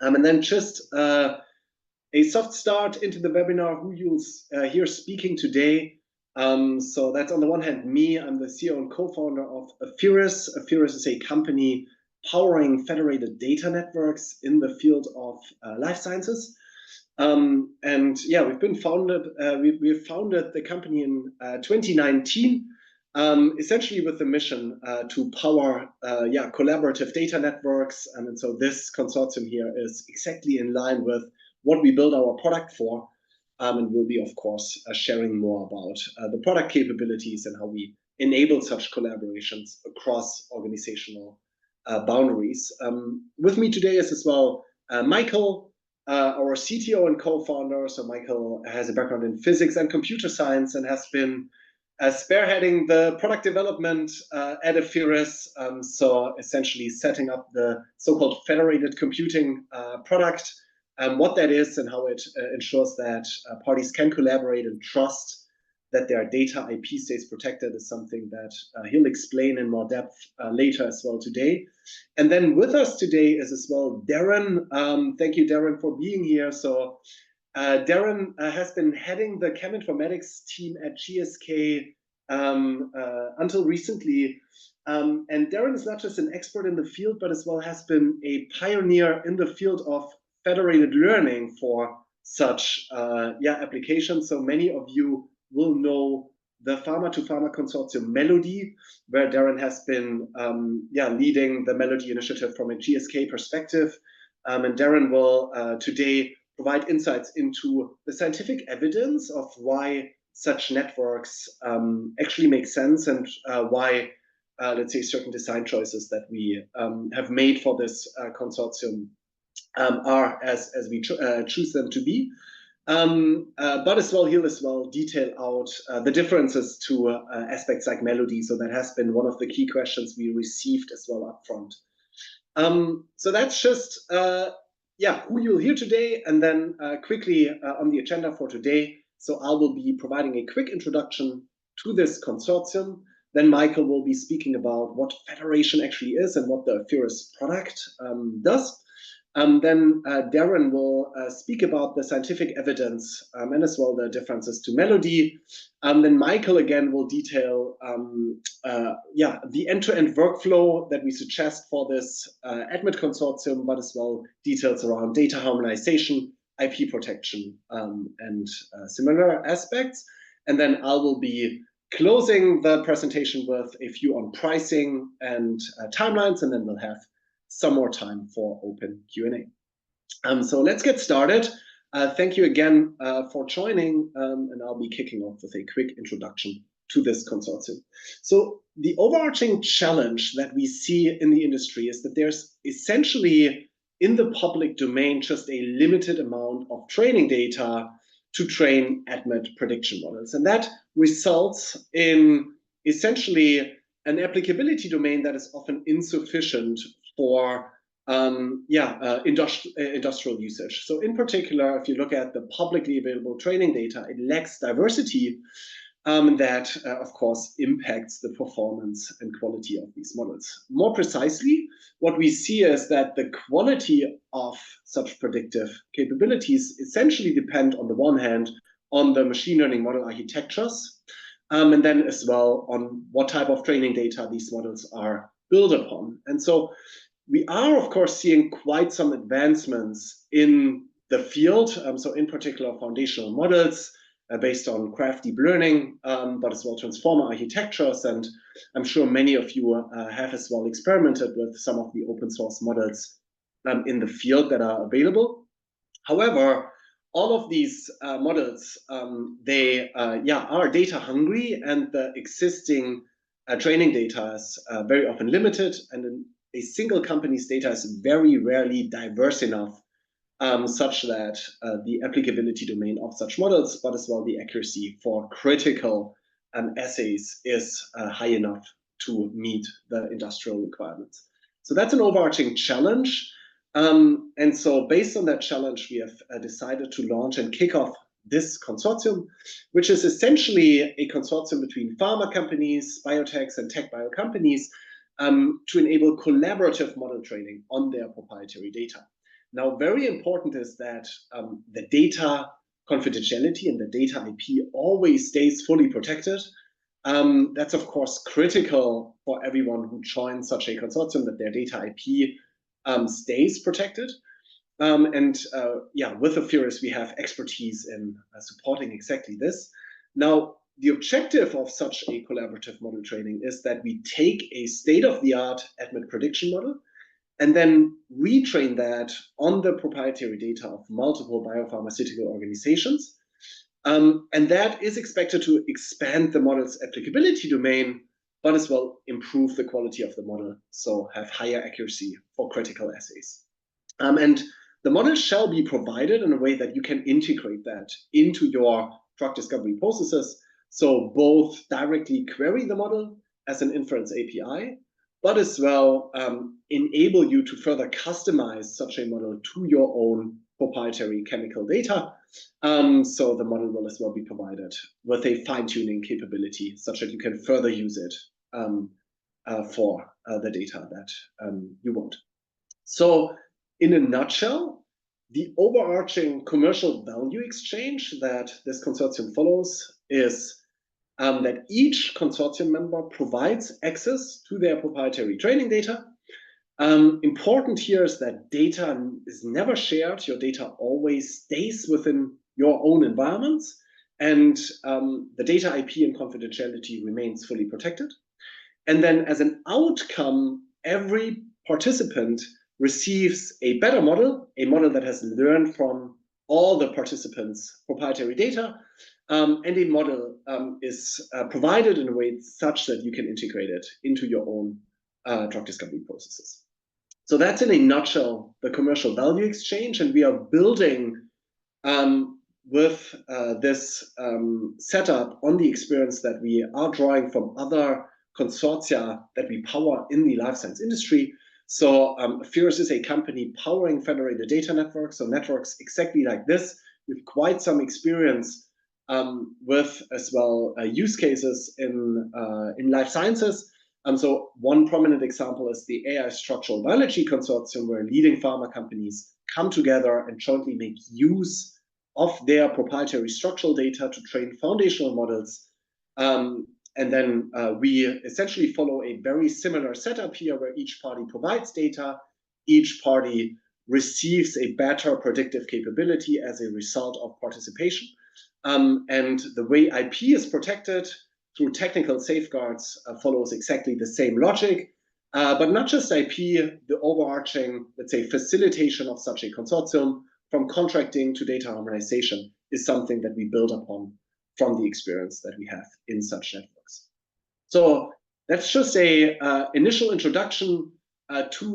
And then just a soft start into the webinar, who you'll hear speaking today. So that's on the one hand me. I'm the CEO and co-founder of Apheris. Apheris is a company powering federated data networks in the field of life sciences. And yeah, we've been founded. We founded the company in 2019, essentially with the mission to power collaborative data networks. And so this consortium here is exactly in line with what we build our product for. And we'll be, of course, sharing more about the product capabilities and how we enable such collaborations across organizational boundaries. With me today is as well Michael, our CTO and co-founder. So Michael has a background in physics and computer science and has been spearheading the product development at Apheris. So essentially setting up the so-called federated computing product. What that is and how it ensures that parties can collaborate and trust that their data IP stays protected is something that he'll explain in more depth later as well today. And then with us today is as well Darren. Thank you, Darren, for being here. So Darren has been heading the cheminformatics team at GSK until recently. And Darren is not just an expert in the field, but as well has been a pioneer in the field of federated learning for such applications. So many of you will know the Pharma-to-Pharma Consortium Melody, where Darren has been leading the Melody initiative from a GSK perspective. And Darren will today provide insights into the scientific evidence of why such networks actually make sense and why, let's say, certain design choices that we have made for this consortium are as we choose them to be. But as well, he'll as well detail out the differences to aspects like Melody. So that has been one of the key questions we received as well up front. So that's just who you'll hear today, and then quickly on the agenda for today. So I will be providing a quick introduction to this consortium. Then Michael will be speaking about what federation actually is and what the Apheris product does. Then Darren will speak about the scientific evidence and as well the differences to Melody. Then Michael again will detail the end-to-end workflow that we suggest for this ADMET Consortium, but as well details around data harmonization, IP protection, and similar aspects. And then I will be closing the presentation with a few on pricing and timelines, and then we'll have some more time for open Q&A. So let's get started. Thank you again for joining, and I'll be kicking off with a quick introduction to this consortium. So the overarching challenge that we see in the industry is that there's essentially in the public domain just a limited amount of training data to train ADMET prediction models. And that results in essentially an applicability domain that is often insufficient for industrial usage. So in particular, if you look at the publicly available training data, it lacks diversity that, of course, impacts the performance and quality of these models. More precisely, what we see is that the quality of such predictive capabilities essentially depend, on the one hand, on the machine learning model architectures, and then as well on what type of training data these models are built upon. And so we are, of course, seeing quite some advancements in the field. So in particular, foundational models based on graph deep learning, but as well transformer architectures. And I'm sure many of you have as well experimented with some of the open source models in the field that are available. However, all of these models, they are data hungry, and the existing training data is very often limited, and a single company's data is very rarely diverse enough such that the applicability domain of such models, but as well the accuracy for critical assays is high enough to meet the industrial requirements. So that's an overarching challenge. And so based on that challenge, we have decided to launch and kick off this consortium, which is essentially a consortium between pharma companies, biotechs, and tech bio companies to enable collaborative model training on their proprietary data. Now, very important is that the data confidentiality and the data IP always stays fully protected. That's of course critical for everyone who joins such a consortium, that their data IP stays protected. Yeah, with Apheris, we have expertise in supporting exactly this. Now, the objective of such a collaborative model training is that we take a state-of-the-art ADMET prediction model and then retrain that on the proprietary data of multiple biopharmaceutical organizations. And that is expected to expand the model's applicability domain, but as well improve the quality of the model, so have higher accuracy for critical assays. And the model shall be provided in a way that you can integrate that into your drug discovery processes. So both directly query the model as an inference API, but as well enable you to further customize such a model to your own proprietary chemical data. So the model will as well be provided with a fine-tuning capability such that you can further use it for the data that you want. So in a nutshell, the overarching commercial value exchange that this consortium follows is that each consortium member provides access to their proprietary training data. Important here is that data is never shared. Your data always stays within your own environments, and the data IP and confidentiality remains fully protected. And then as an outcome, every participant receives a better model, a model that has learned from all the participants' proprietary data, and a model is provided in a way such that you can integrate it into your own drug discovery processes. So that's in a nutshell the commercial value exchange, and we are building with this setup on the experience that we are drawing from other consortia that we power in the life science industry. So Apheris is a company powering federated data networks, so networks exactly like this, with quite some experience with as well use cases in life sciences. So one prominent example is the AI Structural Biology Consortium, where leading pharma companies come together and jointly make use of their proprietary structural data to train foundational models. And then we essentially follow a very similar setup here, where each party provides data, each party receives a better predictive capability as a result of participation. And the way IP is protected through technical safeguards follows exactly the same logic, but not just IP, the overarching, let's say, facilitation of such a consortium, from contracting to data harmonization, is something that we build upon from the experience that we have in such networks. So that's just a initial introduction to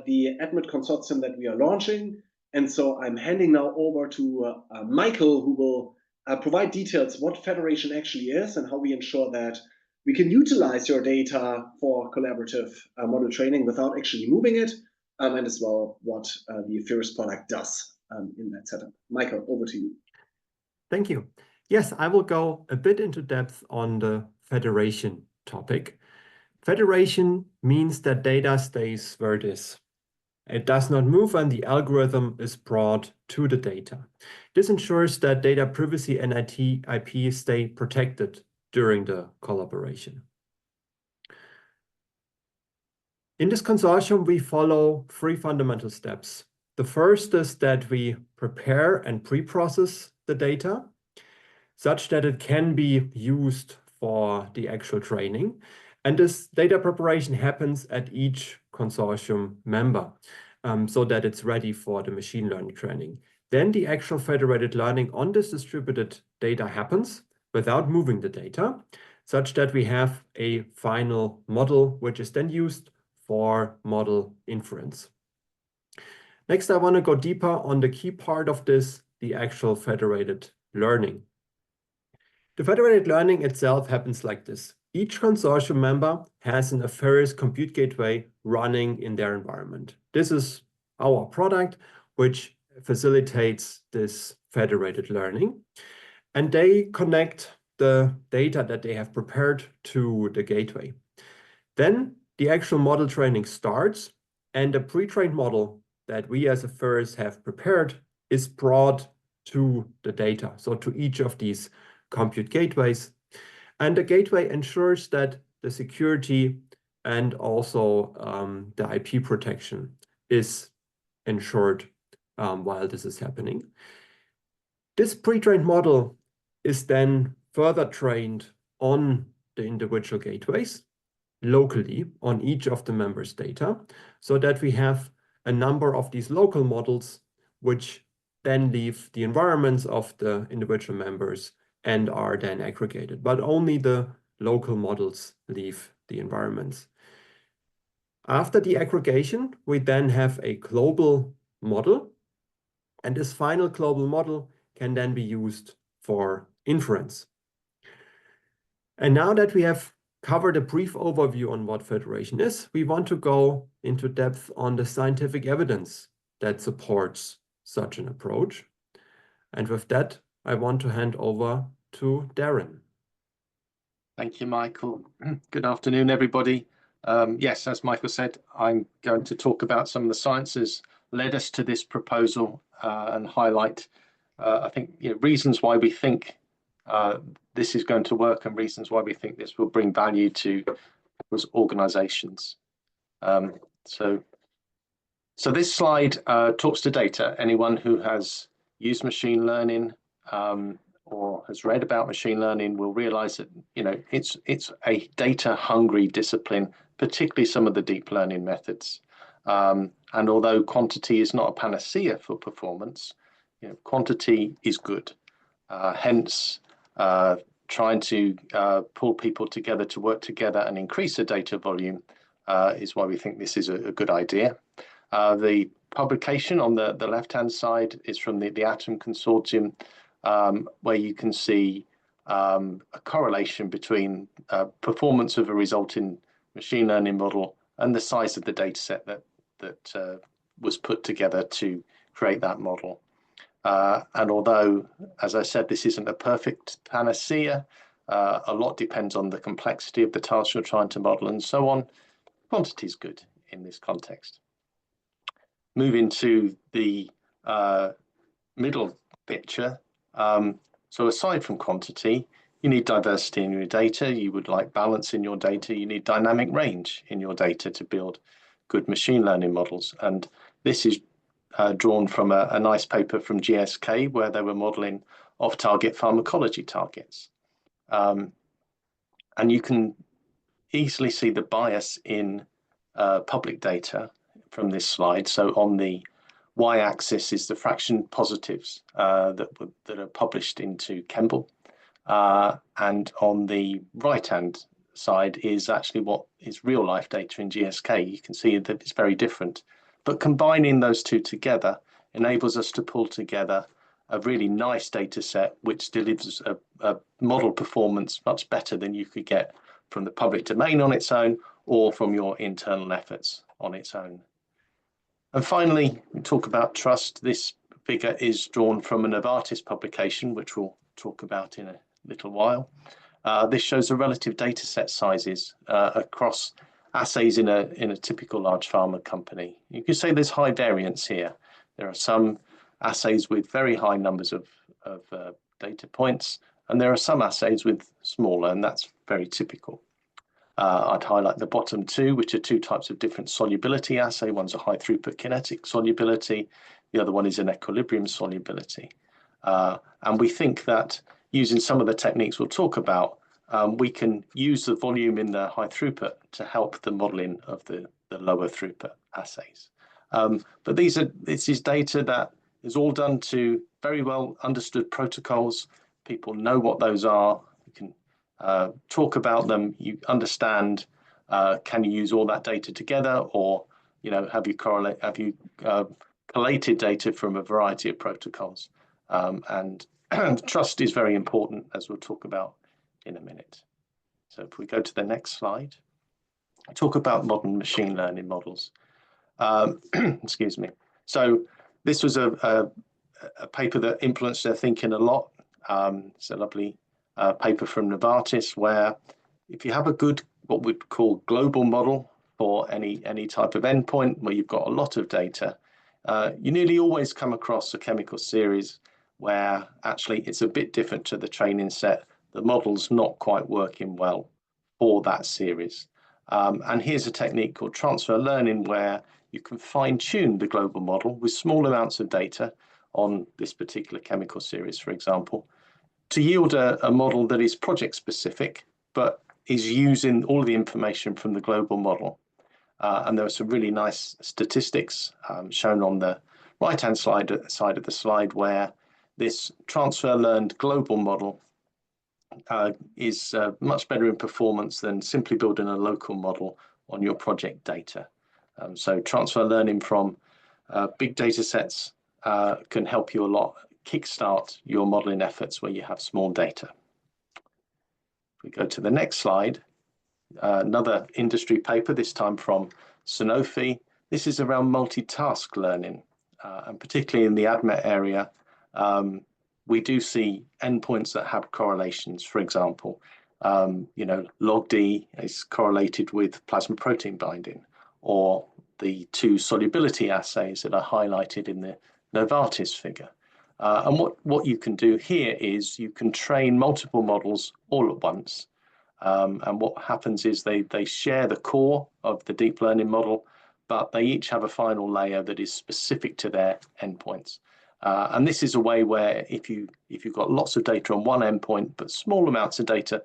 the ADMET Consortium that we are launching. And so I'm handing now over to Michael, who will provide details what Federation actually is and how we ensure that we can utilize your data for collaborative model training without actually moving it, and as well what the Apheris product does in that setup. Michael, over to you. Thank you. Yes, I will go a bit into depth on the federation topic. Federation means that data stays where it is. It does not move and the algorithm is brought to the data. This ensures that data privacy and IP stay protected during the collaboration. In this consortium, we follow 3 fundamental steps. The first is that we prepare and pre-process the data such that it can be used for the actual training. And this data preparation happens at each consortium member so that it's ready for the machine learning training. Then the actual federated learning on this distributed data happens without moving the data, such that we have a final model, which is then used for model inference. Next, I want to go deeper on the key part of this, the actual federated learning. The federated learning itself happens like this. Each consortium member has an Apheris compute gateway running in their environment. This is our product, which facilitates this federated learning. And they connect the data that they have prepared to the gateway. Then the actual model training starts, and the pre-trained model that we as Apheris have prepared is brought to the data, so to each of these compute gateways. And the gateway ensures that the security and also the IP protection is ensured while this is happening. This pre-trained model is then further trained on the individual gateways locally on each of the members' data, so that we have a number of these local models which then leave the environments of the individual members and are then aggregated, but only the local models leave the environments. After the aggregation, we then have a global model, and this final global model can then be used for inference. And now that we have covered a brief overview on what federation is, we want to go into depth on the scientific evidence that supports such an approach. And with that, I want to hand over to Darren. Thank you, Michael. Good afternoon, everybody. Yes, as Michael said, I'm going to talk about some of the sciences led us to this proposal and highlight, I think, reasons why we think this is going to work and reasons why we think this will bring value to those organizations. So this slide talks to data. Anyone who has used machine learning or has read about machine learning will realize that it's a data-hungry discipline, particularly some of the deep learning methods. And although quantity is not a panacea for performance, quantity is good. Hence, trying to pull people together to work together and increase the data volume is why we think this is a good idea. The publication on the left-hand side is from the ADMET Consortium, where you can see a correlation between performance of a resulting machine learning model and the size of the data set that was put together to create that model. And although, as I said, this isn't a perfect panacea, a lot depends on the complexity of the task you're trying to model and so on. Quantity is good in this context. Moving to the middle picture. So aside from quantity, you need diversity in your data. You would like balance in your data. You need dynamic range in your data to build good machine learning models. And this is drawn from a nice paper from GSK where they were modeling off-target pharmacology targets. And you can easily see the bias in public data from this slide. So on the y-axis is the fraction positives that are published into Kemble. And on the right-hand side is actually what is real-life data in GSK. You can see that it's very different. But combining those two together enables us to pull together a really nice data set which delivers a model performance much better than you could get from the public domain on its own or from your internal efforts on its own. And finally, we talk about trust. This figure is drawn from a Novartis publication, which we'll talk about in a little while. This shows the relative data set sizes across assays in a typical large pharma company. You can say there's high variance here. There are some assays with very high numbers of data points, and there are some assays with smaller, and that's very typical. I'd highlight the bottom two, which are two types of different solubility assay. One's a high throughput kinetic solubility. The other one is an equilibrium solubility. And we think that using some of the techniques we'll talk about, we can use the volume in the high throughput to help the modeling of the lower throughput assays. But this is data that is all done to very well understood protocols. People know what those are. You can talk about them. You understand. Can you use all that data together, or have you collated data from a variety of protocols? And trust is very important, as we'll talk about in a minute. So if we go to the next slide, talk about modern machine learning models. Excuse me. So this was a paper that influenced their thinking a lot. It's a lovely paper from Novartis where if you have a good, what we'd call global model for any type of endpoint where you've got a lot of data, you nearly always come across a chemical series where actually it's a bit different to the training set. The model's not quite working well for that series. And here's a technique called transfer learning, where you can fine-tune the global model with small amounts of data on this particular chemical series, for example, to yield a model that is project specific, but is using all the information from the global model. And there are some really nice statistics shown on the right-hand side of the slide, where this transfer learned global model is much better in performance than simply building a local model on your project data. So transfer learning from big data sets can help you a lot, kickstart your modeling efforts where you have small data. If we go to the next slide, another industry paper, this time from Sanofi. This is around multitask learning, and particularly in the ADMET area, we do see endpoints that have correlations. For example, log D is correlated with plasma protein binding, or the two solubility assays that are highlighted in the Novartis figure. And what you can do here is you can train multiple models all at once. And what happens is they share the core of the deep learning model, but they each have a final layer that is specific to their endpoints. And this is a way where if you've got lots of data on one endpoint, but small amounts of data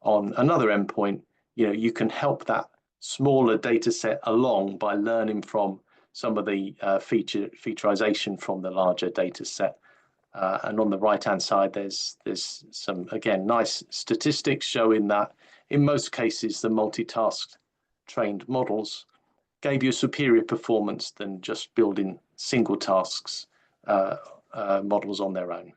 on another endpoint, you can help that smaller data set along by learning from some of the featurization from the larger data set. And on the right-hand side, there's some, again, nice statistics showing that in most cases, the multitask trained models gave you superior performance than just building single tasks models on their own.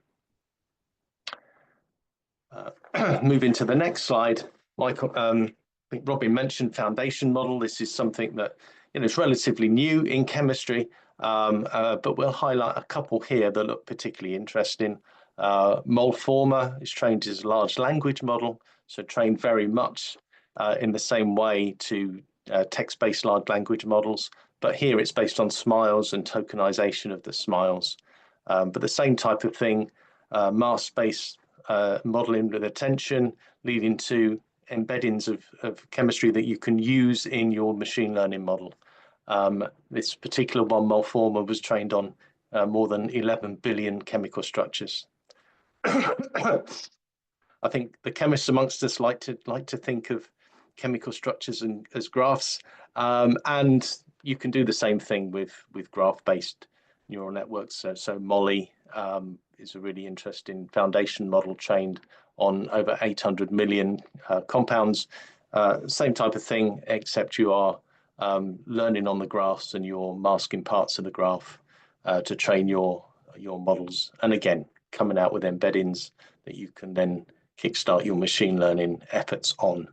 Moving to the next slide, Michael, I think Robin mentioned foundation model. This is something that is relatively new in chemistry, but we'll highlight a couple here that look particularly interesting. Molforma is trained as a large language model, so trained very much in the same way to text-based large language models, but here it's based on smiles and tokenization of the smiles. But the same type of thing, mass-based modeling with attention, leading to embeddings of chemistry that you can use in your machine learning model. This particular one, Molforma, was trained on more than 11 billion chemical structures. I think the chemists amongst us like to think of chemical structures as graphs, and you can do the same thing with graph-based neural networks. So Molly is a really interesting foundation model trained on over 800 million compounds. Same type of thing, except you are learning on the graphs and you're masking parts of the graph to train your models. And again, coming out with embeddings that you can then kickstart your machine learning efforts on.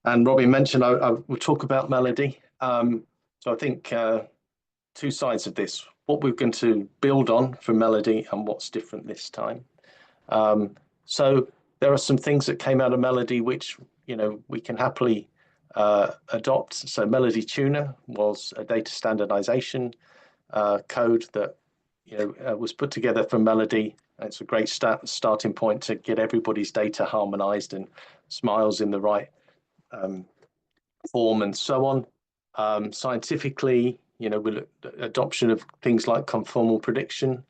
And Robin mentioned I will talk about Melody. So I think two sides of this, what we're going to build on for Melody and what's different this time. So there are some things that came out of Melody which we can happily adopt. So Melody Tuner was a data standardization code that was put together for Melody. It's a great starting point to get everybody's data harmonized and smiles in the right form and so on. Scientifically, with adoption of things like conformal prediction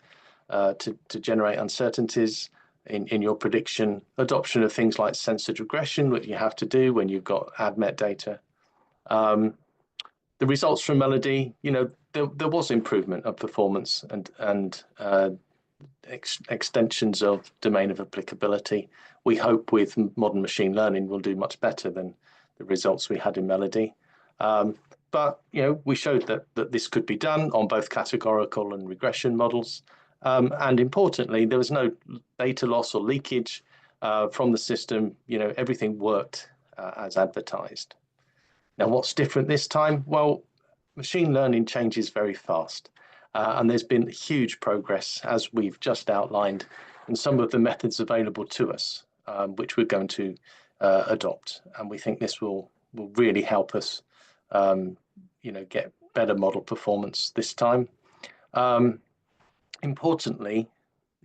to generate uncertainties in your prediction, adoption of things like censored regression, which you have to do when you've got ADMET data. The results from Melody, there was improvement of performance and extensions of domain of applicability. We hope with modern machine learning we'll do much better than the results we had in Melody. But we showed that this could be done on both categorical and regression models. And importantly, there was no data loss or leakage from the system. Everything worked as advertised. Now, what's different this time? Well, machine learning changes very fast. And there's been huge progress, as we've just outlined, in some of the methods available to us, which we're going to adopt. And we think this will really help us get better model performance this time. Importantly,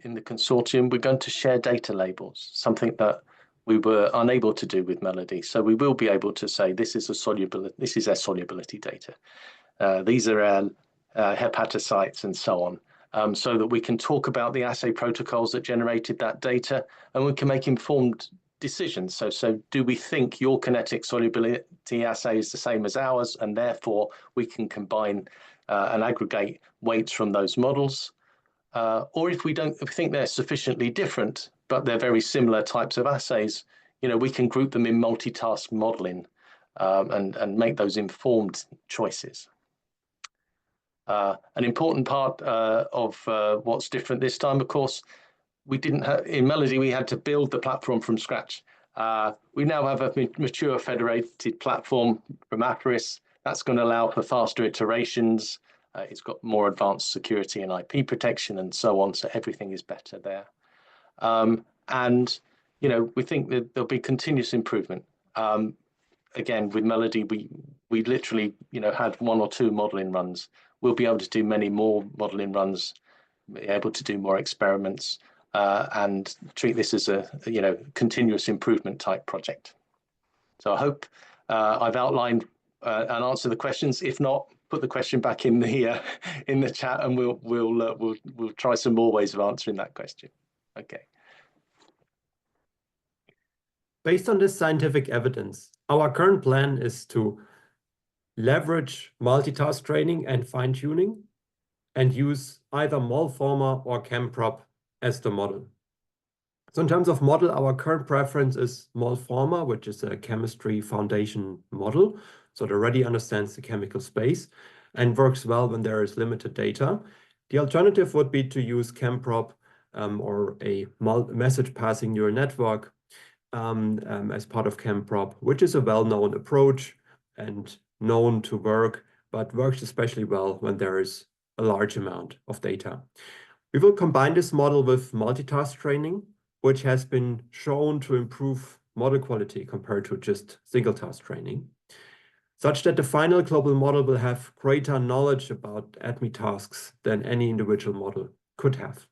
in the consortium, we're going to share data labels, something that we were unable to do with Melody. So we will be able to say this is our solubility data. These are our hepatocytes and so on, so that we can talk about the assay protocols that generated that data, and we can make informed decisions. So do we think your kinetic solubility assay is the same as ours, and therefore we can combine and aggregate weights from those models? Or if we think they're sufficiently different, but they're very similar types of assays, we can group them in multitask modeling and make those informed choices. An important part of what's different this time, of course, we didn't have, in Melody, we had to build the platform from scratch. We now have a mature federated platform from Apheris. That's going to allow for faster iterations. It's got more advanced security and IP protection and so on, so everything is better there. And we think that there'll be continuous improvement. Again, with Melody, we literally had 1 or 2 modeling runs. We'll be able to do many more modeling runs, be able to do more experiments, and treat this as a continuous improvement type project. So I hope I've outlined and answered the questions. If not, put the question back in the chat, and we'll try some more ways of answering that question. Okay. Based on this scientific evidence, our current plan is to leverage multitask training and fine-tuning and use either Molformer or ChemProp as the model. So in terms of model, our current preference is Molformer, which is a chemistry foundation model. So it already understands the chemical space and works well when there is limited data. The alternative would be to use ChemProp or a message passing neural network as part of ChemProp, which is a well-known approach and known to work, but works especially well when there is a large amount of data. We will combine this model with multitask training, which has been shown to improve model quality compared to just single task training, such that the final global model will have greater knowledge about ADMET tasks than any individual model could have.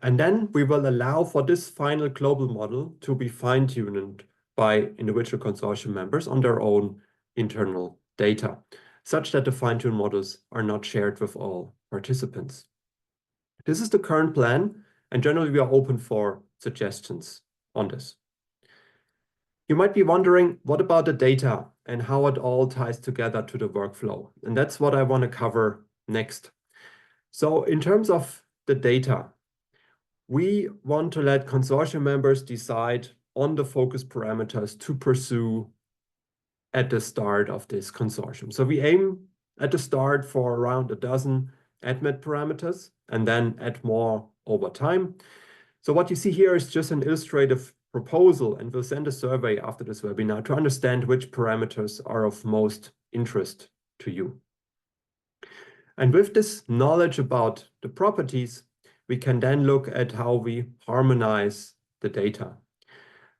And then we will allow for this final global model to be fine-tuned by individual consortium members on their own internal data, such that the fine-tuned models are not shared with all participants. This is the current plan, and generally we are open for suggestions on this. You might be wondering, what about the data and how it all ties together to the workflow? And that's what I want to cover next. So in terms of the data, we want to let consortium members decide on the focus parameters to pursue at the start of this consortium. So we aim at the start for around 12 ADMET parameters and then add more over time. So what you see here is just an illustrative proposal, and we'll send a survey after this webinar to understand which parameters are of most interest to you. And with this knowledge about the properties, we can then look at how we harmonize the data.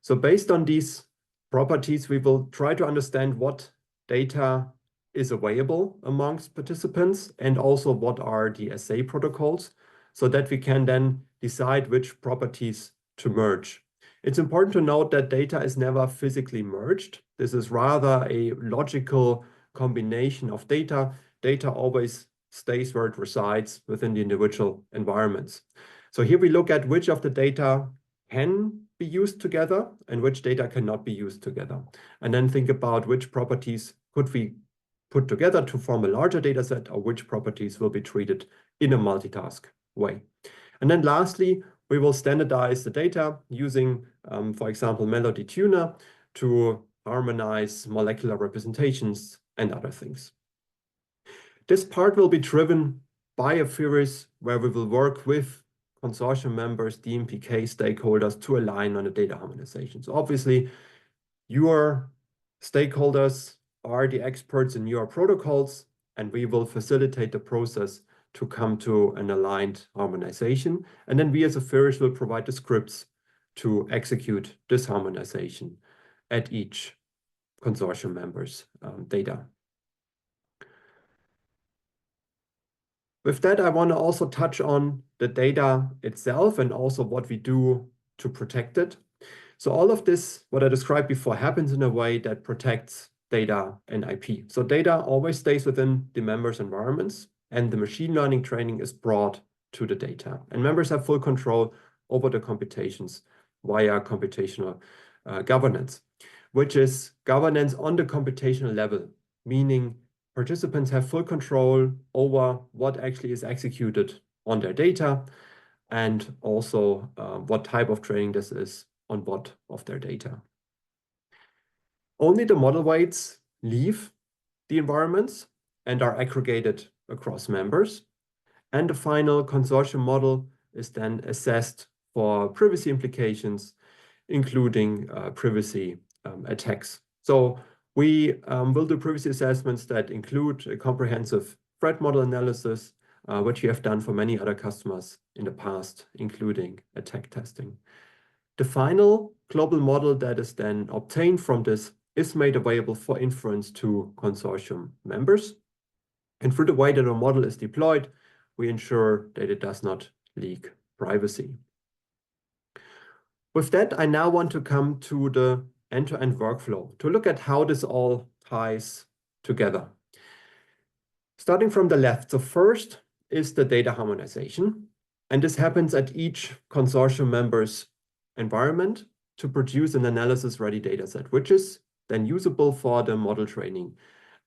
So based on these properties, we will try to understand what data is available amongst participants and also what are the assay protocols, so that we can then decide which properties to merge. It's important to note that data is never physically merged. This is rather a logical combination of data. Data always stays where it resides within the individual environments. So here we look at which of the data can be used together and which data cannot be used together. And then think about which properties could we put together to form a larger data set, or which properties will be treated in a multitask way. And then lastly, we will standardize the data using, for example, Melody Tuner to harmonize molecular representations and other things. This part will be driven by Apheris, where we will work with consortium members, DMPK stakeholders to align on the data harmonization. So obviously, your stakeholders are the experts in your protocols, and we will facilitate the process to come to an aligned harmonization. And then we as Apheris will provide the scripts to execute this harmonization at each consortium member's data. With that, I want to also touch on the data itself and also what we do to protect it. So all of this, what I described before, happens in a way that protects data and IP. So data always stays within the members' environments, and the machine learning training is brought to the data. And members have full control over the computations via computational governance, which is governance on the computational level, meaning participants have full control over what actually is executed on their data, and also what type of training this is on what of their data. Only the model weights leave the environments and are aggregated across members. And the final consortium model is then assessed for privacy implications, including privacy attacks. So we will do privacy assessments that include a comprehensive threat model analysis, which we have done for many other customers in the past, including attack testing. The final global model that is then obtained from this is made available for inference to consortium members. And through the way that a model is deployed, we ensure that it does not leak privacy. With that, I now want to come to the end-to-end workflow to look at how this all ties together. Starting from the left, so first is the data harmonization. And this happens at each consortium member's environment to produce an analysis-ready dataset, which is then usable for the model training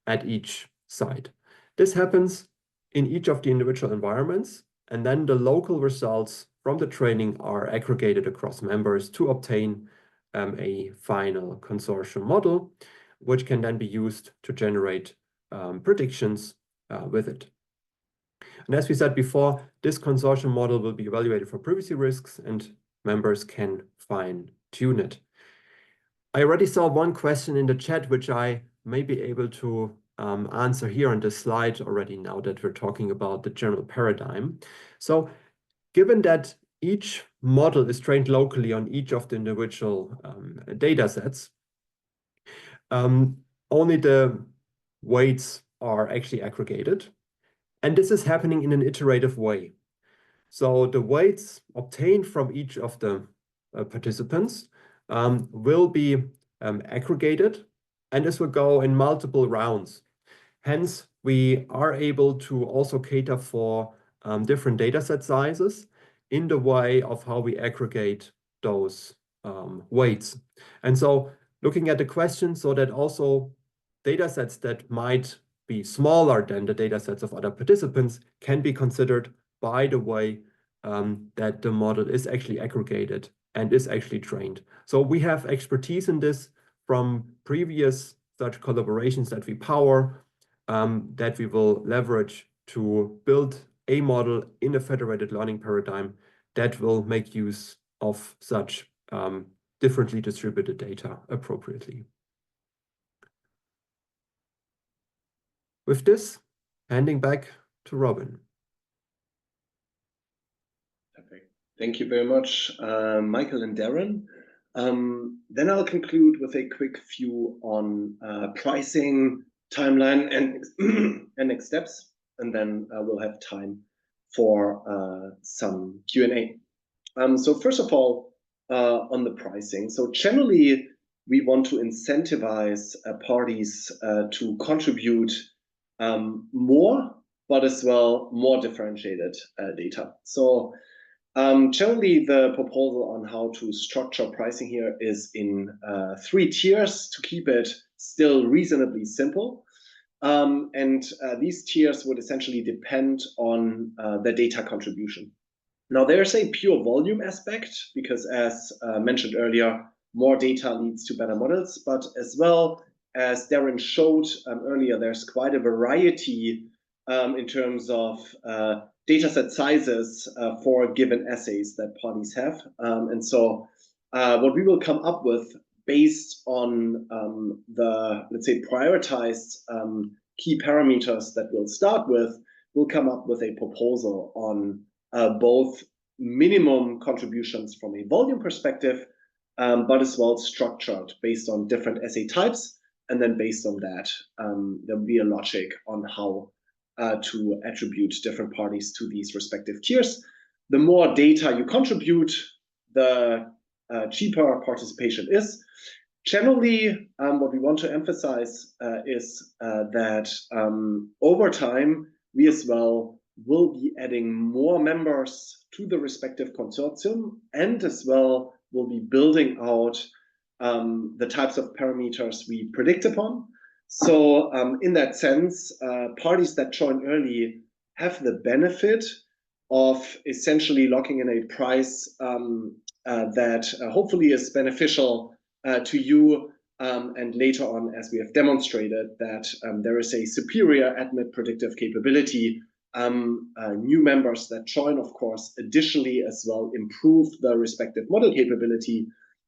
at each site. This happens in each of the individual environments, and then the local results from the training are aggregated across members to obtain a final consortium model, which can then be used to generate predictions with it. And as we said before, this consortium model will be evaluated for privacy risks, and members can fine-tune it. I already saw one question in the chat, which I may be able to answer here on this slide already now that we're talking about the general paradigm. So given that each model is trained locally on each of the individual data sets, only the weights are actually aggregated. And this is happening in an iterative way. So the weights obtained from each of the participants will be aggregated, and this will go in multiple rounds. Hence, we are able to also cater for different dataset sizes in the way of how we aggregate those weights. And so looking at the question, so that also datasets that might be smaller than the datasets of other participants can be considered by the way that the model is actually aggregated and is actually trained. So we have expertise in this from previous such collaborations that we power, that we will leverage to build a model in a federated learning paradigm that will make use of such differently distributed data appropriately. With this, handing back to Robin. Perfect. Thank you very much, Michael and Darren. Then I'll conclude with a quick view on pricing, timeline, and next steps, and then we'll have time for some Q&A. So first of all, on the pricing. So generally, we want to incentivize parties to contribute more, but as well more differentiated data. So generally, the proposal on how to structure pricing here is in 3 tiers to keep it still reasonably simple. And these tiers would essentially depend on the data contribution. Now, there's a pure volume aspect because, as mentioned earlier, more data leads to better models, but as well, as Darren showed earlier, there's quite a variety in terms of dataset sizes for given assays that parties have. And so what we will come up with based on the, let's say, prioritized key parameters that we'll start with, we'll come up with a proposal on both minimum contributions from a volume perspective, but as well structured based on different assay types. And then based on that, there'll be a logic on how to attribute different parties to these respective tiers. The more data you contribute, the cheaper participation is. Generally, what we want to emphasize is that over time, we as well will be adding more members to the respective consortium, and as well will be building out the types of parameters we predict upon. So in that sense, parties that join early have the benefit of essentially locking in a price that hopefully is beneficial to you, and later on, as we have demonstrated, that there is a superior ADMET predictive capability. New members that join, of course, additionally as well improve the respective model capability.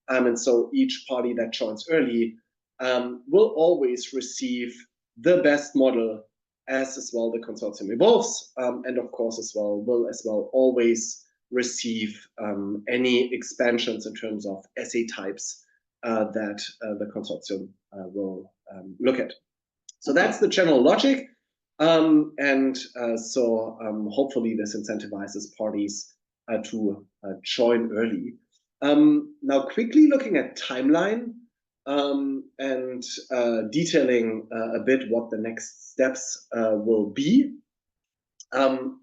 And so each party that joins early will always receive the best model as well the consortium evolves, and of course as well will as well always receive any expansions in terms of assay types that the consortium will look at. So that's the general logic, and so hopefully this incentivizes parties to join early. Now quickly looking at timeline and detailing a bit what the next steps will be.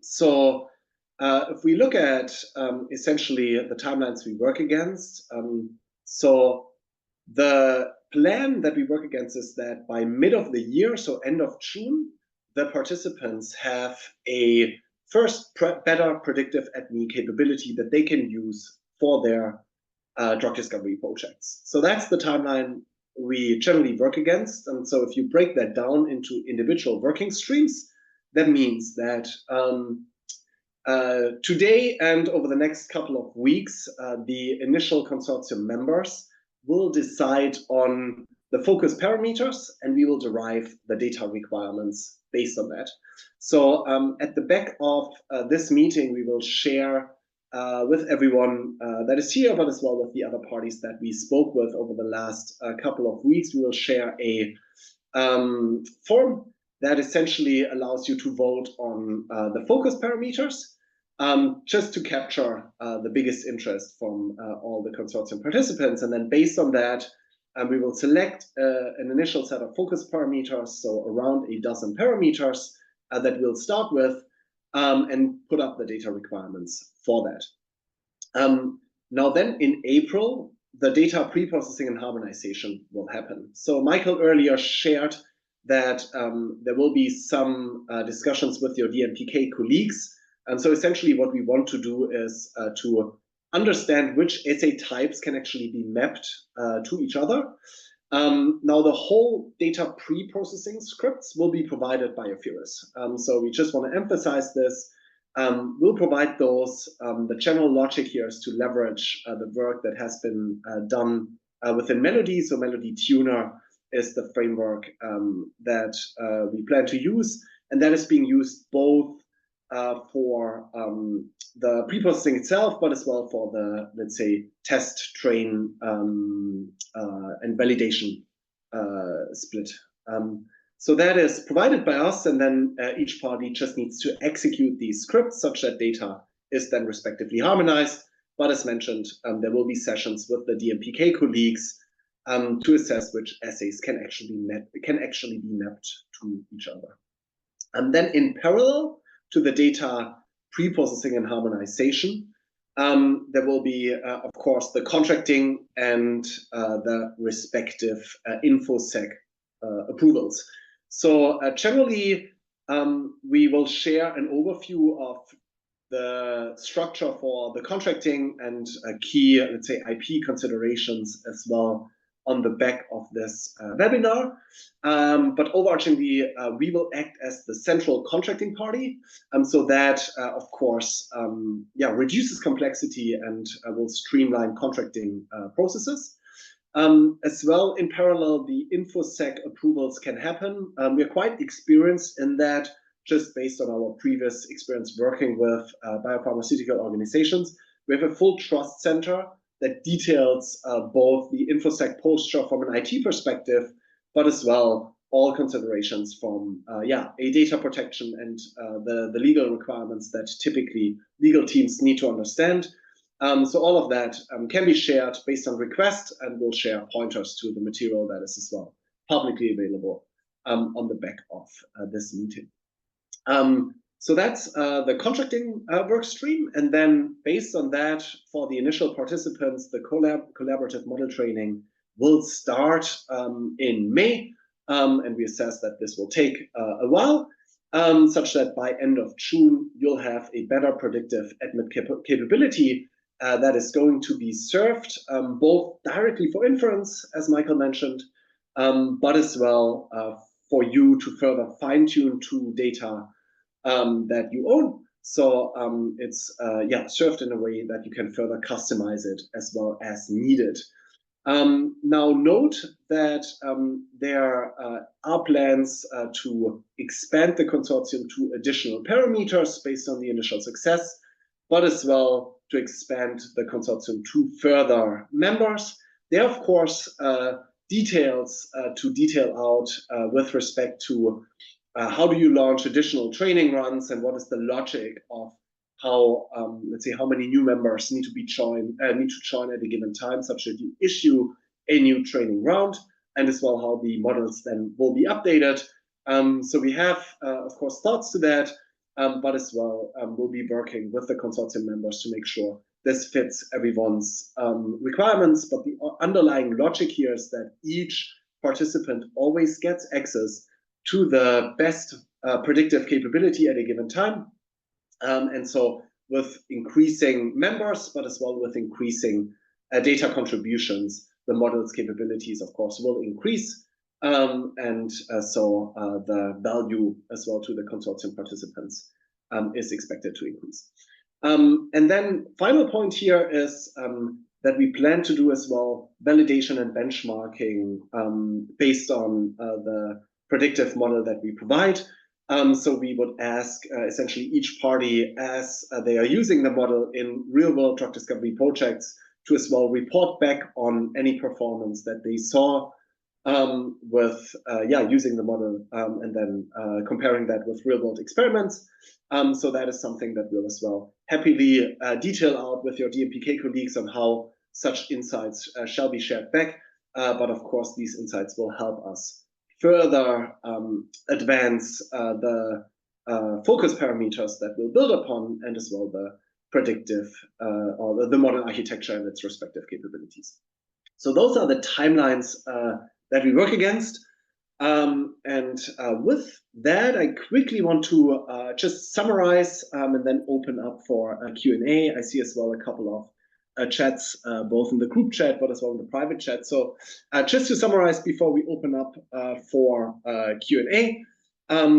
So if we look at essentially the timelines we work against, so the plan that we work against is that by mid of the year, so end of June, the participants have a first better predictive ADME capability that they can use for their drug discovery projects. So that's the timeline we generally work against. And so if you break that down into individual working streams, that means that today and over the next couple of weeks, the initial consortium members will decide on the focus parameters, and we will derive the data requirements based on that. So at the back of this meeting, we will share with everyone that is here, but as well with the other parties that we spoke with over the last couple of weeks. We will share a form that essentially allows you to vote on the focus parameters, just to capture the biggest interest from all the consortium participants. And then based on that, we will select an initial set of focus parameters, so around a dozen parameters that we'll start with, and put up the data requirements for that. Now then in April, the data pre-processing and harmonization will happen. So Michael earlier shared that there will be some discussions with your DMPK colleagues. And so essentially what we want to do is to understand which assay types can actually be mapped to each other. Now the whole data pre-processing scripts will be provided by Apheris. So we just want to emphasize this. We'll provide those. The general logic here is to leverage the work that has been done within Melody. So Melody Tuner is the framework that we plan to use, and that is being used both for the pre-processing itself, but as well for the, let's say, test, train, and validation split. So that is provided by us, and then each party just needs to execute these scripts such that data is then respectively harmonized. But as mentioned, there will be sessions with the DMPK colleagues to assess which assays can actually be mapped to each other. And then in parallel to the data pre-processing and harmonization, there will be, of course, the contracting and the respective InfoSec approvals. So generally, we will share an overview of the structure for the contracting and key, let's say, IP considerations as well on the back of this webinar. But overarchingly, we will act as the central contracting party, so that, of course, reduces complexity and will streamline contracting processes. As well, in parallel, the InfoSec approvals can happen. We are quite experienced in that, just based on our previous experience working with biopharmaceutical organizations. We have a full trust center that details both the InfoSec posture from an IT perspective, but as well all considerations from a data protection and the legal requirements that typically legal teams need to understand. So all of that can be shared based on request, and we'll share pointers to the material that is as well publicly available on the back of this meeting. So that's the contracting work stream, and then based on that, for the initial participants, the collaborative model training will start in May, and we assess that this will take a while, such that by end of June, you'll have a better predictive ADMET capability that is going to be served both directly for inference, as Michael mentioned, but as well for you to further fine-tune to data that you own. So it's served in a way that you can further customize it as well as needed. Now note that there are plans to expand the consortium to additional parameters based on the initial success, but as well to expand the consortium to further members. There are, of course, details to detail out with respect to how do you launch additional training runs, and what is the logic of how, let's say, how many new members need to join at a given time, such that you issue a new training round, and as well how the models then will be updated. So we have, of course, thoughts to that, but as well we'll be working with the consortium members to make sure this fits everyone's requirements. But the underlying logic here is that each participant always gets access to the best predictive capability at a given time. And so with increasing members, but as well with increasing data contributions, the model's capabilities, of course, will increase. And so the value as well to the consortium participants is expected to increase. And then final point here is that we plan to do as well validation and benchmarking based on the predictive model that we provide. So we would ask essentially each party, as they are using the model in real-world drug discovery projects, to as well report back on any performance that they saw with using the model, and then comparing that with real-world experiments. So that is something that we'll as well happily detail out with your DMPK colleagues on how such insights shall be shared back. But of course, these insights will help us further advance the focus parameters that we'll build upon, and as well the predictive or the model architecture and its respective capabilities. So those are the timelines that we work against. And with that, I quickly want to just summarize and then open up for a Q&A. I see as well a couple of chats, both in the group chat, but as well in the private chat. So just to summarize before we open up for Q&A.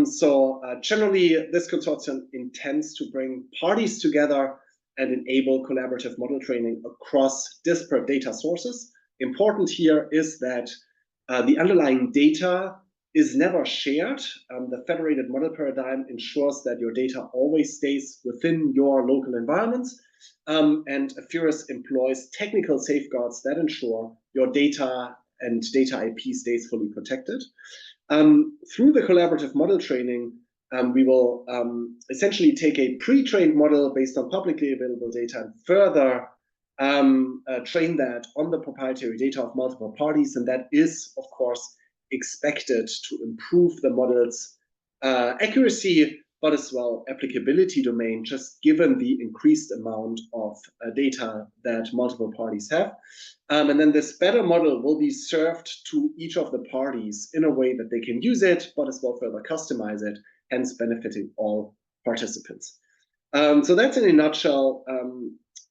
So generally, this consortium intends to bring parties together and enable collaborative model training across disparate data sources. Important here is that the underlying data is never shared. The federated model paradigm ensures that your data always stays within your local environments. And Apheris employs technical safeguards that ensure your data and data IP stays fully protected. Through the collaborative model training, we will essentially take a pre-trained model based on publicly available data and further train that on the proprietary data of multiple parties. And that is, of course, expected to improve the model's accuracy, but as well applicability domain, just given the increased amount of data that multiple parties have. And then this better model will be served to each of the parties in a way that they can use it, but as well further customize it, hence benefiting all participants. So that's in a nutshell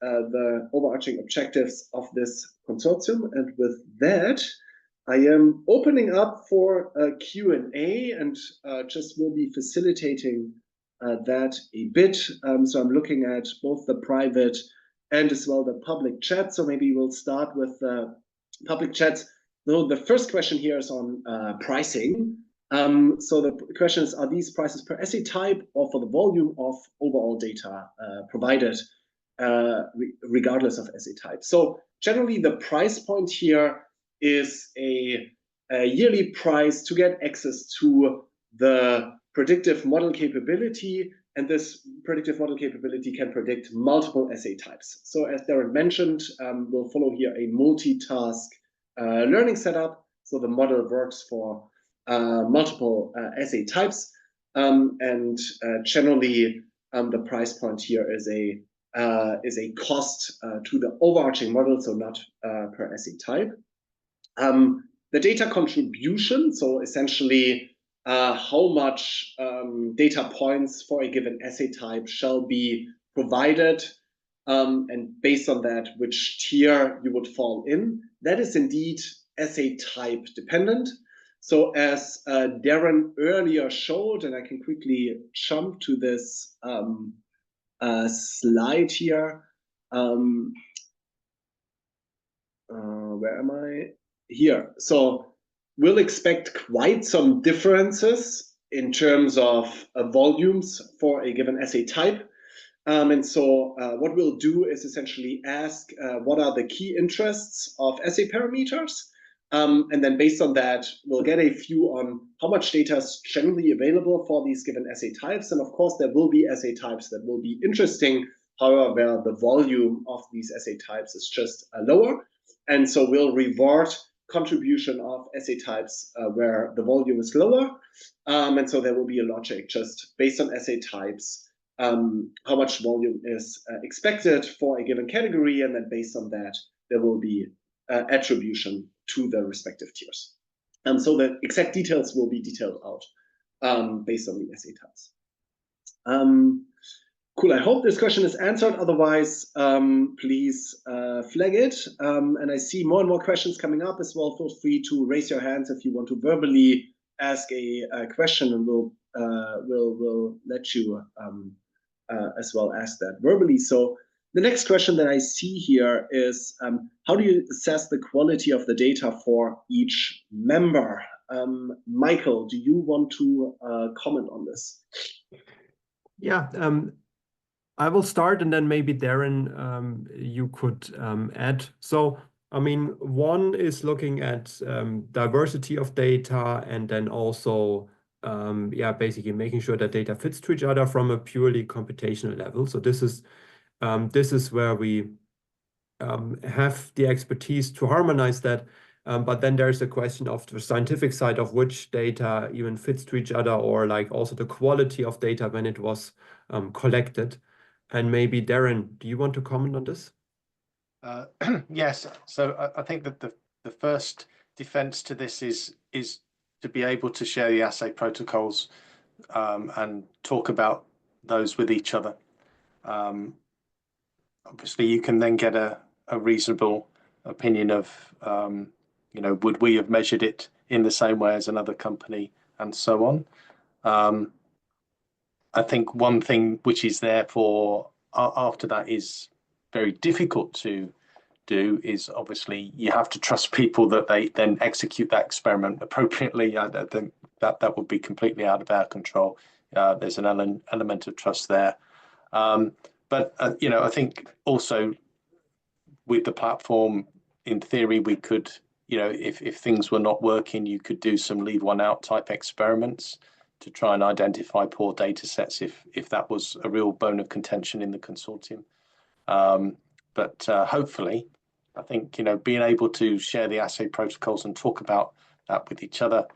the overarching objectives of this consortium. And with that, I am opening up for a Q&A, and just will be facilitating that a bit. So I'm looking at both the private and as well the public chat. So maybe we'll start with the public chats. So the first question here is on pricing. So the question is, are these prices per assay type or for the volume of overall data provided, regardless of assay type? So generally the price point here is a a yearly price to get access to the predictive model capability. And this predictive model capability can predict multiple assay types. So as Darren mentioned, we'll follow here a multitask learning setup. So the model works for multiple assay types. And generally, the price point here is a cost to the overarching model, so not per assay type. The data contribution, so essentially how much data points for a given assay type shall be provided, and based on that, which tier you would fall in. That is indeed assay type dependent. So as Darren earlier showed, and I can quickly jump to this slide here. Where am I? Here. So we'll expect quite some differences in terms of volumes for a given assay type. And so what we'll do is essentially ask what are the key interests of assay parameters. And then based on that, we'll get a view on how much data is generally available for these given assay types. And of course, there will be assay types that will be interesting. However, the volume of these assay types is just lower. And so we'll reward contribution of assay types where the volume is lower. And so there will be a logic just based on assay types, how much volume is expected for a given category. And then based on that, there will be attribution to the respective tiers. So the exact details will be detailed out based on the assay types. Cool, I hope this question is answered. Otherwise, please flag it. And I see more and more questions coming up as well. Feel free to raise your hands if you want to verbally ask a question, and we'll let you as well ask that verbally. So the next question that I see here is, how do you assess the quality of the data for each member? Michael, do you want to comment on this? Yeah, I will start, and then maybe Darren, you could add. So, I mean, one is looking at diversity of data, and then also, yeah, basically making sure that data fits to each other from a purely computational level. So this is where we have the expertise to harmonize that. But then there's a question of the scientific side of which data even fits to each other, or like also the quality of data when it was collected. And maybe Darren, do you want to comment on this? Yes. So I think that the first defense to this is to be able to share the assay protocols and talk about those with each other. Obviously, you can then get a reasonable opinion of, you know, would we have measured it in the same way as another company, and so on. I think one thing which is therefore after that is very difficult to do is obviously you have to trust people that they then execute that experiment appropriately. I think that would be completely out of our control. There's an element of trust there. But you know, I think also with the platform, in theory, we could, you know, if things were not working, you could do some leave one out type experiments to try and identify poor data sets if that was a real bone of contention in the consortium. But hopefully, I think, you know, being able to share the assay protocols and talk about that with each other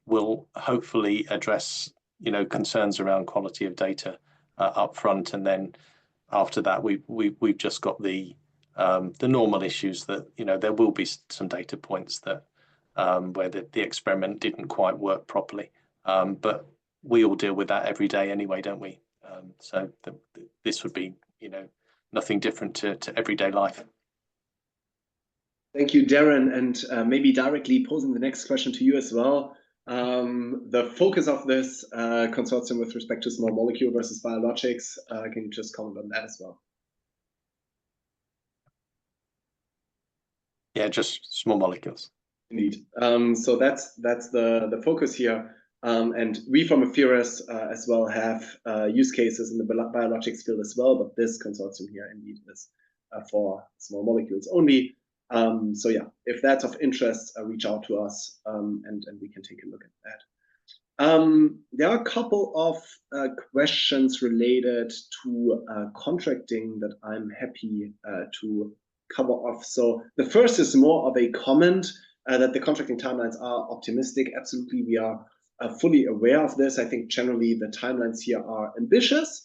will hopefully address, you know, concerns around quality of data up front, and then after that we've just got the normal issues that, you know, there will be some data points that where the experiment didn't quite work properly, but we all deal with that every day anyway, don't we? So this would be, you know, nothing different to everyday life. Thank you, Darren, and maybe directly posing the next question to you as well. The focus of this consortium with respect to small molecule versus biologics, can you just comment on that as well? Yeah, just small molecules. Indeed. So that's the focus here. And we from Apheris as well have use cases in the biologics field as well, but this consortium here indeed is for small molecules only. So yeah, if that's of interest, reach out to us, and we can take a look at that. There are a couple of questions related to contracting that I'm happy to cover off. So the first is more of a comment that the contracting timelines are optimistic. Absolutely, we are fully aware of this. I think generally the timelines here are ambitious.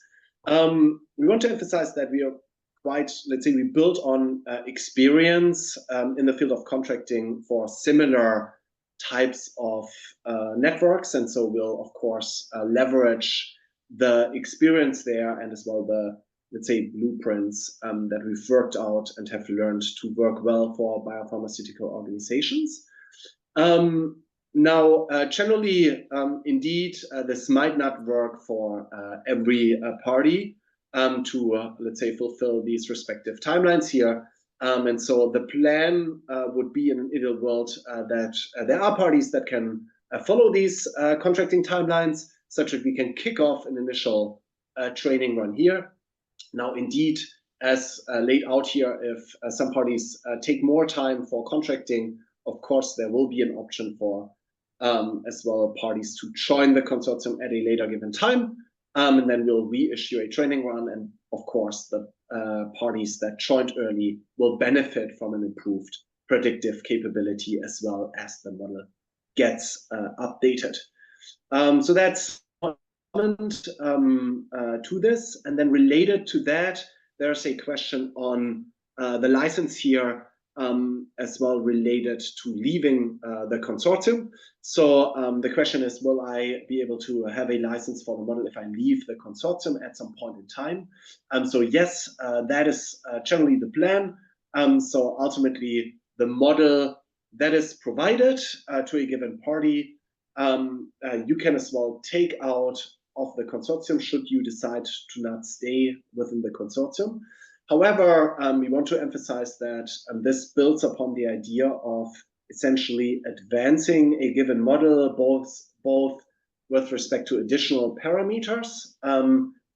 We want to emphasize that we are quite, let's say, we built on experience in the field of contracting for similar types of networks, and so we'll of course leverage the experience there and as well the, let's say, blueprints that we've worked out and have learned to work well for biopharmaceutical organizations. Now, generally, indeed, this might not work for every party to, let's say, fulfill these respective timelines here. And so the plan would be in an ideal world that there are parties that can follow these contracting timelines, such that we can kick off an initial training run here. Now, indeed, as laid out here, if some parties take more time for contracting, of course, there will be an option for as well parties to join the consortium at a later given time. And then we'll reissue a training run. And of course, the parties that joined early will benefit from an improved predictive capability as well as the model gets updated. So that's one comment to this. And then related to that, there's a question on the license here as well related to leaving the consortium. So the question is, will I be able to have a license for the model if I leave the consortium at some point in time? So yes, that is generally the plan. So ultimately, the model that is provided to a given party, you can as well take out of the consortium should you decide to not stay within the consortium. However, we want to emphasize that this builds upon the idea of essentially advancing a given model, both with respect to additional parameters,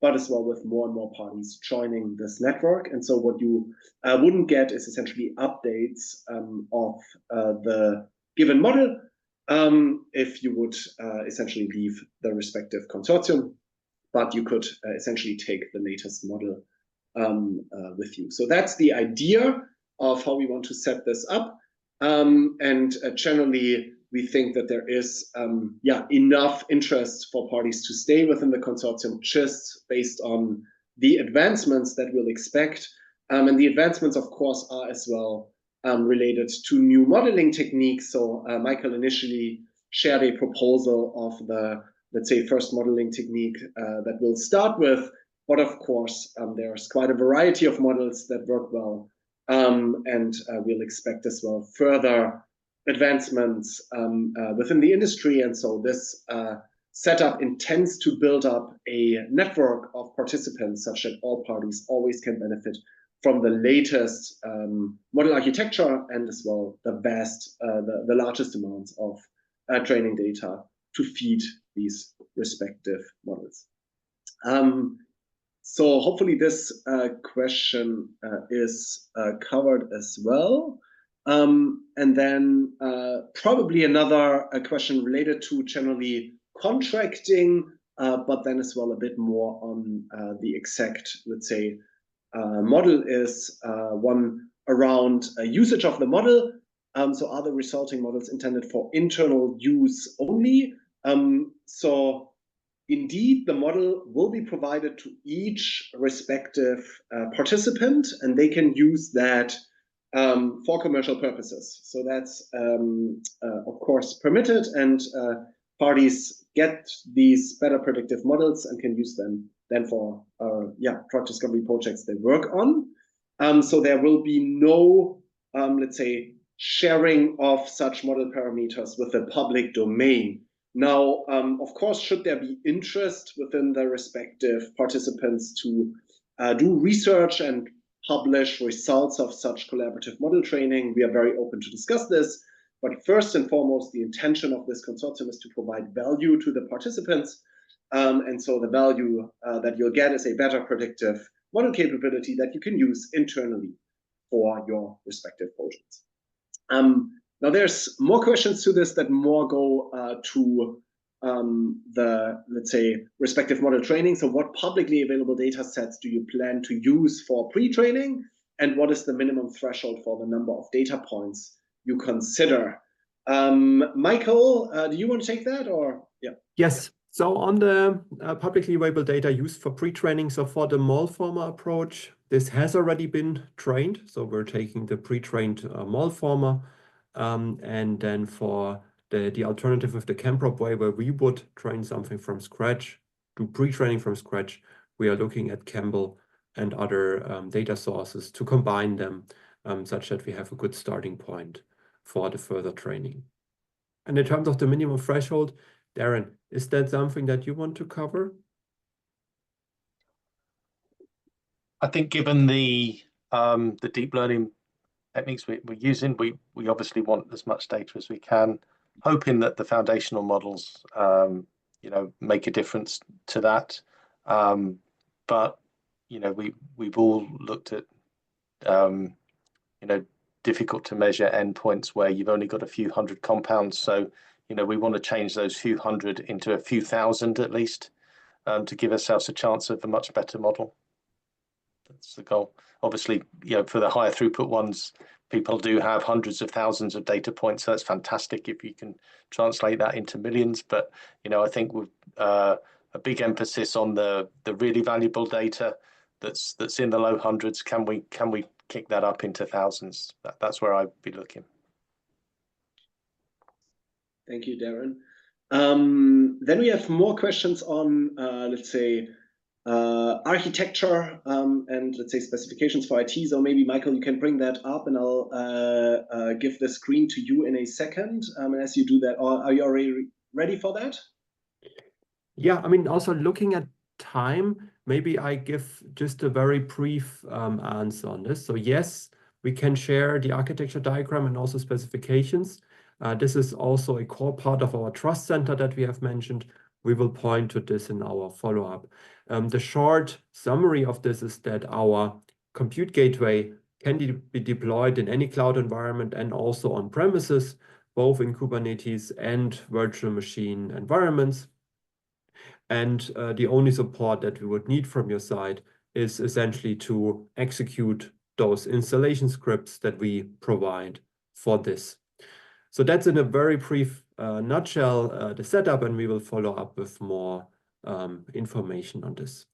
but as well with more and more parties joining this network. And so what you wouldn't get is essentially updates of the given model if you would essentially leave the respective consortium, but you could essentially take the latest model with you. So that's the idea of how we want to set this up. And generally, we think that there is enough interest for parties to stay within the consortium just based on the advancements that we'll expect. And the advancements, of course, are as well related to new modeling techniques. So Michael initially shared a proposal of the, let's say, first modeling technique that we'll start with. But of course, there's quite a variety of models that work well. And we'll expect as well further advancements within the industry. And so this setup intends to build up a network of participants such that all parties always can benefit from the latest model architecture and as well the largest amounts of training data to feed these respective models. So hopefully this question is covered as well. And then probably another question related to generally contracting, but then as well a bit more on the exact, let's say, model is one around usage of the model. So are the resulting models intended for internal use only? So indeed, the model will be provided to each respective participant, and they can use that for commercial purposes. So that's, of course, permitted, and parties get these better predictive models and can use them then for drug discovery projects they work on. So there will be no, let's say, sharing of such model parameters with the public domain. Now, of course, should there be interest within the respective participants to do research and publish results of such collaborative model training, we are very open to discuss this. But first and foremost, the intention of this consortium is to provide value to the participants. And so the value that you'll get is a better predictive model capability that you can use internally for your respective projects. Now there's more questions to this that more go to the, let's say, respective model training. So what publicly available data sets do you plan to use for pre-training? And what is the minimum threshold for the number of data points you consider? Michael, do you want to take that, or? Yeah. Yes. So on the publicly available data used for pre-training, so for the mole-former approach, this has already been trained. So we're taking the pre-trained mole-former, and then for the alternative with the ChemProp way, where we would train something from scratch, do pre-training from scratch, we are looking at Campbell and other data sources to combine them such that we have a good starting point for the further training. And in terms of the minimum threshold, Darren, is that something that you want to cover? I think given the deep learning techniques we're using, we obviously want as much data as we can, hoping that the foundational models make a difference to that. But we've all looked at difficult to measure endpoints where you've only got a few hundred compounds. So we want to change those few hundred into a few thousand at least, to give ourselves a chance of a much better model. That's the goal. Obviously, for the higher throughput ones, people do have hundreds of thousands of data points. So that's fantastic if you can translate that into millions. But I think with a big emphasis on the really valuable data that's in the low hundreds, can we kick that up into thousands? That's where I'd be looking. Thank you, Darren. Then we have more questions on, let's say, architecture and let's say specifications for IT. So maybe Michael, you can bring that up, and I'll give the screen to you in a second. And as you do that, are you already ready for that? Yeah, I mean, also looking at time, maybe I give just a very brief answer on this. So yes, we can share the architecture diagram and also specifications. This is also a core part of our trust center that we have mentioned. We will point to this in our follow-up. The short summary of this is that our compute gateway can be deployed in any cloud environment and also on premises, both in Kubernetes and virtual machine environments. And the only support that we would need from your side is essentially to execute those installation scripts that we provide for this. So that's in a very brief nutshell, the setup, and we will follow up with more information on this.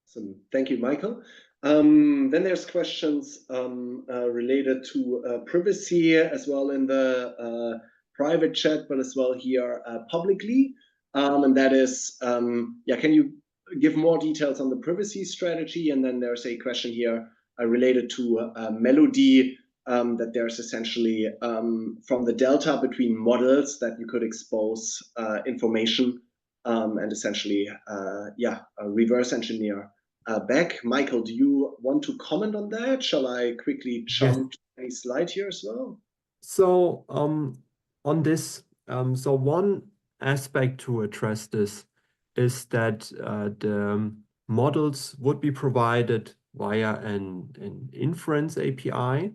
Awesome. Thank you, Michael. Then there's questions related to privacy as well in the private chat, but as well here publicly. And that is, can you give more details on the privacy strategy? And then there's a question here related to Melody, that there's essentially from the delta between models that you could expose information and essentially, reverse engineer back. Michael, do you want to comment on that? Shall I quickly jump to a slide here as well? So on this, so one aspect to address this is that the models would be provided via an inference API.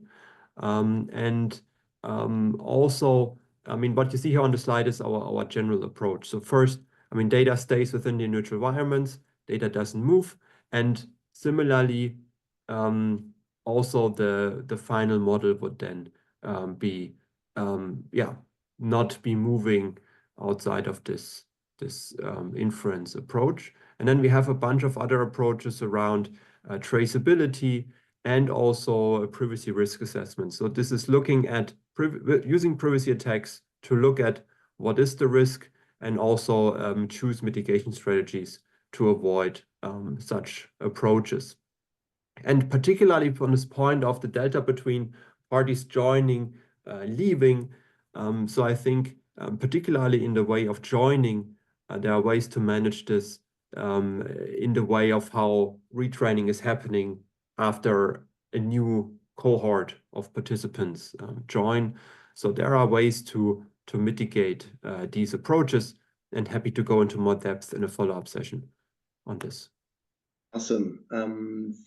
Also, I mean, what you see here on the slide is our general approach. So first, I mean, data stays within the neutral environments, data doesn't move. And similarly, also the final model would then be, not be moving outside of this inference approach. And then we have a bunch of other approaches around traceability and also a privacy risk assessment. So this is looking at using privacy attacks to look at what is the risk and also choose mitigation strategies to avoid such approaches. And particularly from this point of the delta between parties joining, leaving. So I think particularly in the way of joining, there are ways to manage this in the way of how retraining is happening after a new cohort of participants join. So there are ways to mitigate these approaches, and happy to go into more depth in a follow-up session on this. Awesome.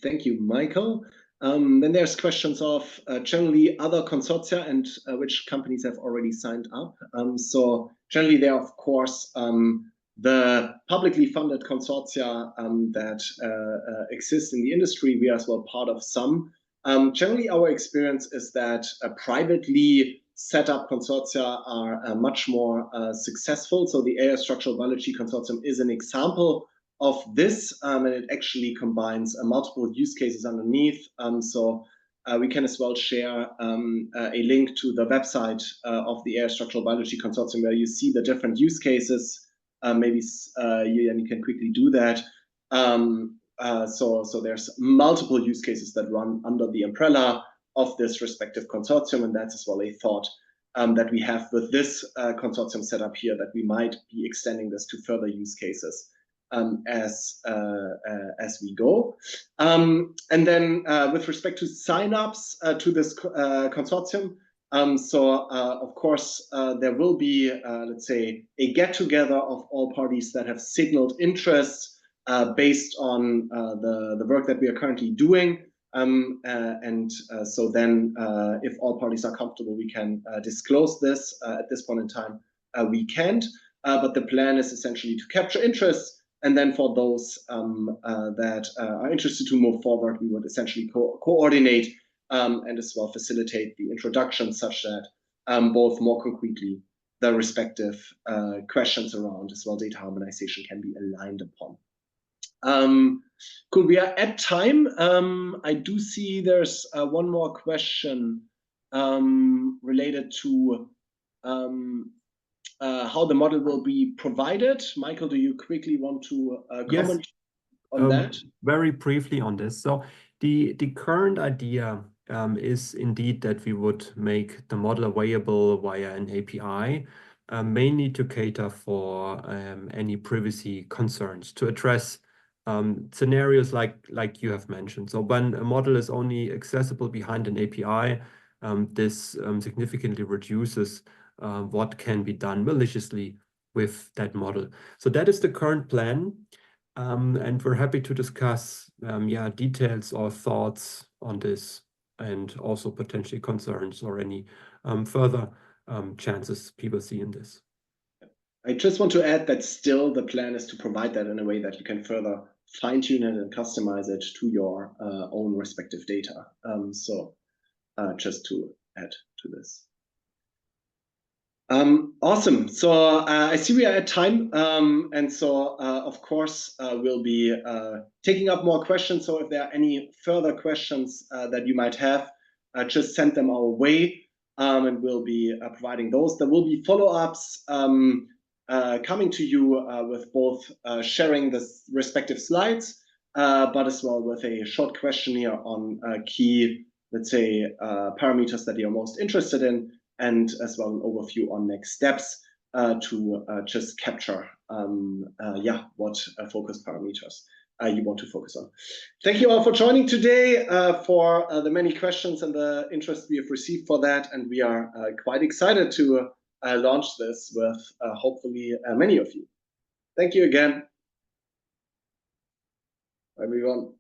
Thank you, Michael. Then there's questions of generally other consortia and which companies have already signed up. So generally there are, of course, the publicly funded consortia that exist in the industry. We are as well part of some. Generally, our experience is that privately set up consortia are much more successful. So the AI Structural Biology Consortium is an example of this, and it actually combines multiple use cases underneath. So we can as well share a link to the website of the AI Structural Biology Consortium where you see the different use cases. Maybe you can quickly do that. So there's multiple use cases that run under the umbrella of this respective consortium, and that's as well a thought that we have with this consortium setup here, that we might be extending this to further use cases as we go. And then with respect to signups to this consortium, of course, there will be, let's say, a get-together of all parties that have signaled interest based on the work that we are currently doing. So then, if all parties are comfortable, we can disclose this. At this point in time, we can't. But the plan is essentially to capture interest. And then for those that are interested to move forward, we would essentially coordinate and as well facilitate the introduction such that both more concretely the respective questions around as well data harmonization can be aligned upon. Cool, we are at time. I do see there's one more question related to how the model will be provided. Michael, do you quickly want to comment on that? Very briefly on this. So the current idea is indeed that we would make the model available via an API, mainly to cater for any privacy concerns, to address scenarios like you have mentioned. So when a model is only accessible behind an API, this significantly reduces what can be done maliciously with that model. So that is the current plan. And we're happy to discuss details or thoughts on this, and also potentially concerns or any further chances people see in this. I just want to add that still the plan is to provide that in a way that you can further fine-tune it and customize it to your own respective data. Just to add to this. Awesome. So I see we are at time, and so of course we'll be taking up more questions. So if there are any further questions that you might have, just send them our way, and we'll be providing those. There will be follow-ups coming to you with both sharing the respective slides, but as well with a short questionnaire on key, let's say, parameters that you're most interested in, and as well an overview on next steps to just capture what focus parameters you want to focus on. Thank you all for joining today, for the many questions and the interest we have received for that, and we are quite excited to launch this with hopefully many of you. Thank you again, everyone.